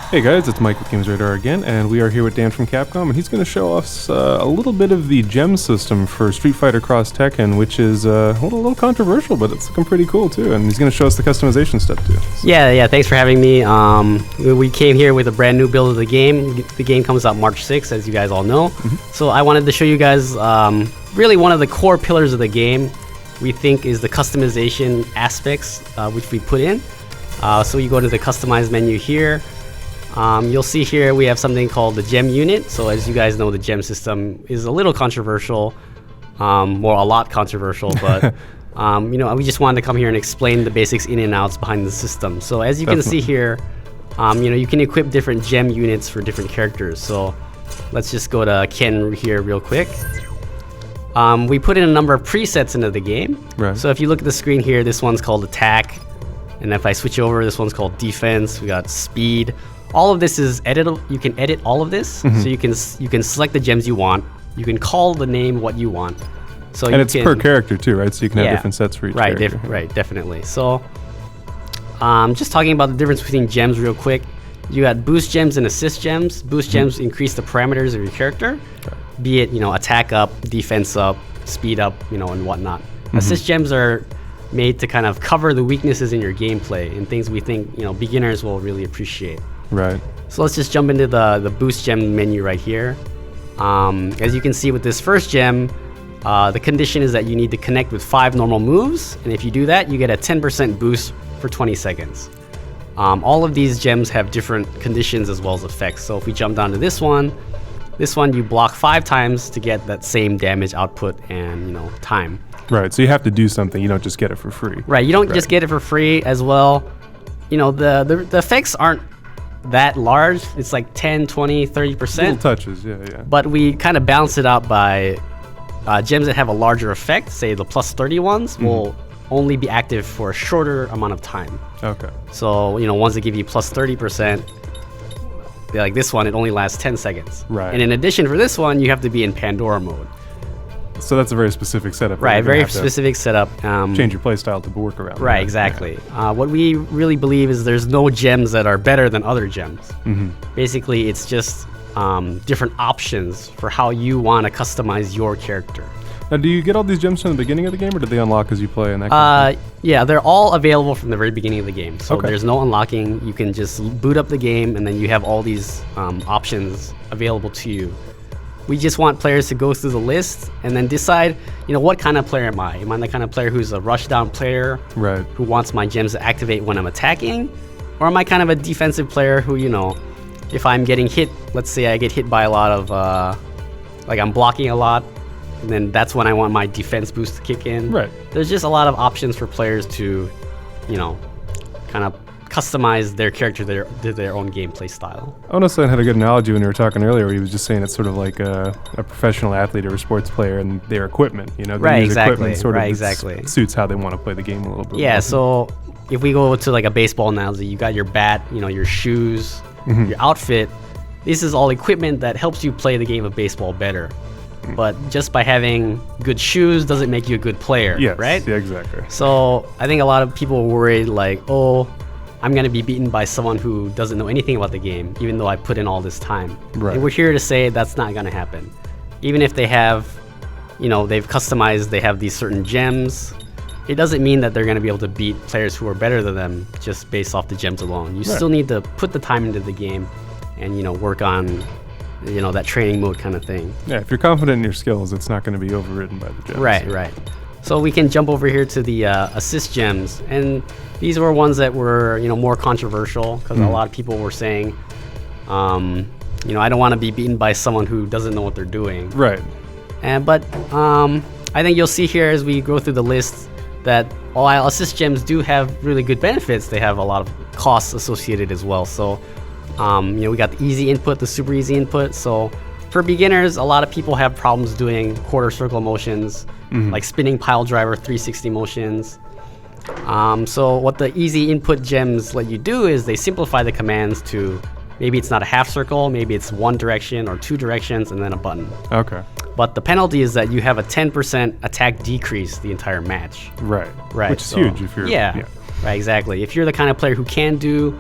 Hey guys, it's Mike with GamesRadar again, and we are here with Dan from Capcom, and he's going to show us a little bit of the gem system for Street Fighter Cross Tekken, which is a little controversial, but it's looking pretty cool too, and he's going to show us the customization step too. So. Yeah, thanks for having me. We came here with a brand new build of the game. The game comes out March 6th, as you guys all know. So I wanted to show you guys really one of the core pillars of the game we think is the customization aspects which we put in. So you go to the customize menu here. You'll see here we have something called the gem unit. So as you guys know, the gem system is a little controversial, a lot controversial, but we just wanted to come here and explain the basics in and outs behind the system. So as you can see here, you can equip different gem units for different characters. So let's just go to Ken here real quick. We put in a number of presets into the game. Right. So if you look at the screen here, this one's called attack. And if I switch over, this one's called defense. We got speed. All of this is editable. You can edit all of this, so you can select the gems you want. You can call the name what you want. So and it's per character too, right? So you can have different sets for each character. Right, definitely. So, just talking about the difference between gems real quick. You got boost gems and assist gems. Boost gems increase the parameters of your character, be it attack up, defense up, speed up, and whatnot. Assist gems are made to kind of cover the weaknesses in your gameplay and things we think beginners will really appreciate. Right. So let's just jump into the boost gem menu right here. As you can see with this first gem, the condition is that you need to connect with 5 normal moves, and if you do that, you get a 10% boost for 20 seconds. All of these gems have different conditions as well as effects. So if we jump down to this one you block 5 times to get that same damage output and time. Right, so you have to do something. You don't just get it for free. Right, you don't just get it for free as well. The effects aren't that large. It's like 10, 20, 30%. Little touches, yeah. But we kind of balance it out by gems that have a larger effect, say the plus 30 ones, will only be active for a shorter amount of time. Okay. So, ones that give you plus 30%, like this one, it only lasts 10 seconds. Right. And in addition for this one, you have to be in Pandora mode. So that's a very specific setup. Right, very specific setup. Change your playstyle to work around. Right, exactly. Yeah. What we really believe is there's no gems that are better than other gems. Basically, it's just different options for how you want to customize your character. Now, do you get all these gems from the beginning of the game, or do they unlock as you play? And yeah, they're all available from the very beginning of the game. So there's no unlocking. You can just boot up the game, and then you have all these options available to you. We just want players to go through the list and then decide, what kind of player am I? Am I the kind of player who's a rushdown player, who wants my gems to activate when I'm attacking? Or am I kind of a defensive player who, if I'm getting hit, let's say I get hit by a lot of, I'm blocking a lot, and then that's when I want my defense boost to kick in. Right. There's just a lot of options for players to, kind of customize their character to their own gameplay style. Ono-san had a good analogy when you were talking earlier, where he was just saying it's sort of like a professional athlete or a sports player and their equipment. Right, exactly. Equipment suits how they want to play the game a little bit. Yeah, so if we go to like a baseball analogy, you got your bat, your shoes, your outfit. This is all equipment that helps you play the game of baseball better. But just by having good shoes doesn't make you a good player, right? Yeah, exactly. So I think a lot of people are worried like, I'm going to be beaten by someone who doesn't know anything about the game, even though I put in all this time. Right. And we're here to say that's not going to happen. Even if they have, they've customized, they have these certain gems, it doesn't mean that they're going to be able to beat players who are better than them just based off the gems alone. You still need to put the time into the game and, work on, that training mode kind of thing. Yeah, if you're confident in your skills, it's not going to be overridden by the gems. Right. So we can jump over here to the assist gems, and these were ones that were more controversial because a lot of people were saying, I don't want to be beaten by someone who doesn't know what they're doing. Right. But I think you'll see here as we go through the list that while assist gems do have really good benefits, they have a lot of costs associated as well. So we got the easy input, the super easy input. So for beginners, a lot of people have problems doing quarter circle motions, like spinning pile driver 360 motions. So what the easy input gems let you do is they simplify the commands to maybe it's not a half circle, maybe it's one direction or 2 directions and then a button. Okay. But the penalty is that you have a 10% attack decrease the entire match. Right. Right. Which is huge if you're... Yeah. Right, exactly. If you're the kind of player who can do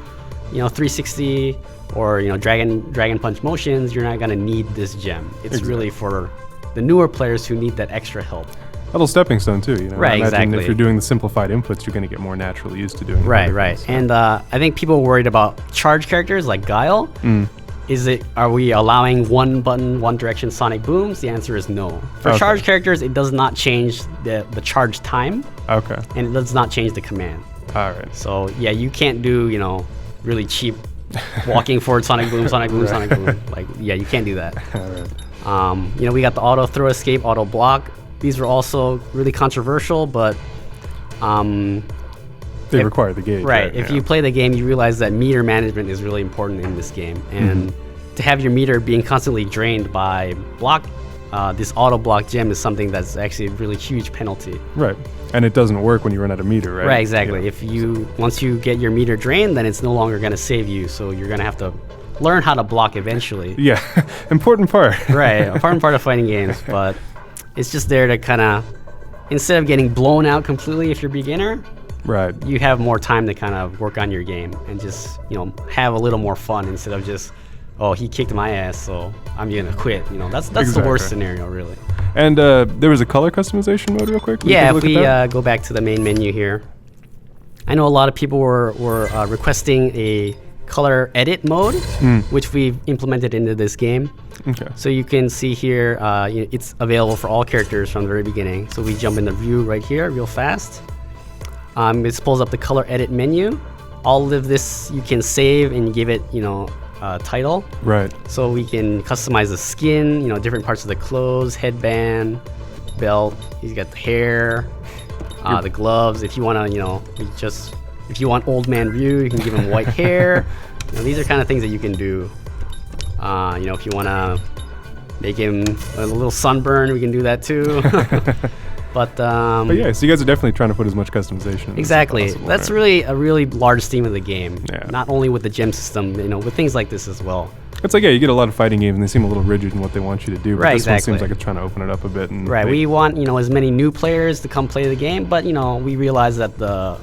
360 or Dragon Punch motions, you're not gonna need this gem. It's really for the newer players who need that extra help. A little stepping stone too, Right, I imagine exactly. if you're doing the simplified inputs, you're going to get more naturally used to doing it. Right. And I think people are worried about charge characters like Guile. Are we allowing one button, one direction sonic booms? The answer is no. For charge characters, it does not change the charge time. Okay. And it does not change the command. All right. So yeah, you can't do, really cheap walking forward sonic boom, sonic boom, sonic boom. Like, yeah, you can't do that. All right. We got the auto throw escape, auto block. These were also really controversial, but they require the gauge. Right. If you play the game, you realize that meter management is really important in this game, and to have your meter being constantly drained by block, this auto block gem is something that's actually a really huge penalty. Right. And it doesn't work when you run out of meter, right? Right. Exactly. If once you get your meter drained, then it's no longer going to save you. So you're going to have to learn how to block eventually. Yeah. Important part. Right. Important part of fighting games, but it's just there to kind of, instead of getting blown out completely if you're a beginner, right, you have more time to kind of work on your game and just, have a little more fun instead of just, oh, he kicked my ass, so I'm gonna quit. That's the worst scenario, really. And there was a color customization mode real quick? Yeah, if we go back to the main menu here. I know a lot of people were requesting a color edit mode, which we've implemented into this game. Okay. So you can see here, it's available for all characters from the very beginning. So we jump into view right here real fast. It pulls up the color edit menu. All of this you can save and give it, title. Right. So we can customize the skin, different parts of the clothes, headband, belt. He's got the hair, the gloves. If you want to, if you want old man Ryu, you can give him white hair. These are kind of things that you can do. If you want to make him a little sunburn, we can do that too. But yeah, so you guys are definitely trying to put as much customization. Exactly. As possible, That's right? really a really large theme of the game. Yeah. Not only with the gem system, with things like this as well. It's like, yeah, you get a lot of fighting games and they seem a little rigid in what they want you to do. But Right, this one exactly. seems like it's trying to open it up a bit. And Right. We want as many new players to come play the game, but we realize that the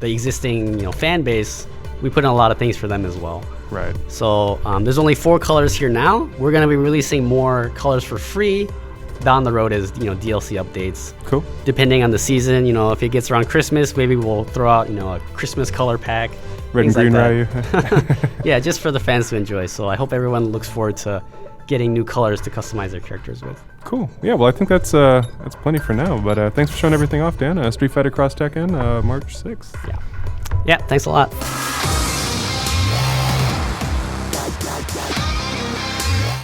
existing fan base, we put in a lot of things for them as well. Right. So there's only 4 colors here now. We're gonna be releasing more colors for free down the road as DLC updates. Cool. Depending on the season, if it gets around Christmas, maybe we'll throw out a Christmas color pack. Red and green Ryu. Yeah, just for the fans to enjoy. So I hope everyone looks forward to getting new colors to customize their characters with. Cool. Yeah, well, I think that's plenty for now. But thanks for showing everything off, Dan. Street Fighter Cross Tekken, March 6th. Yeah, thanks a lot.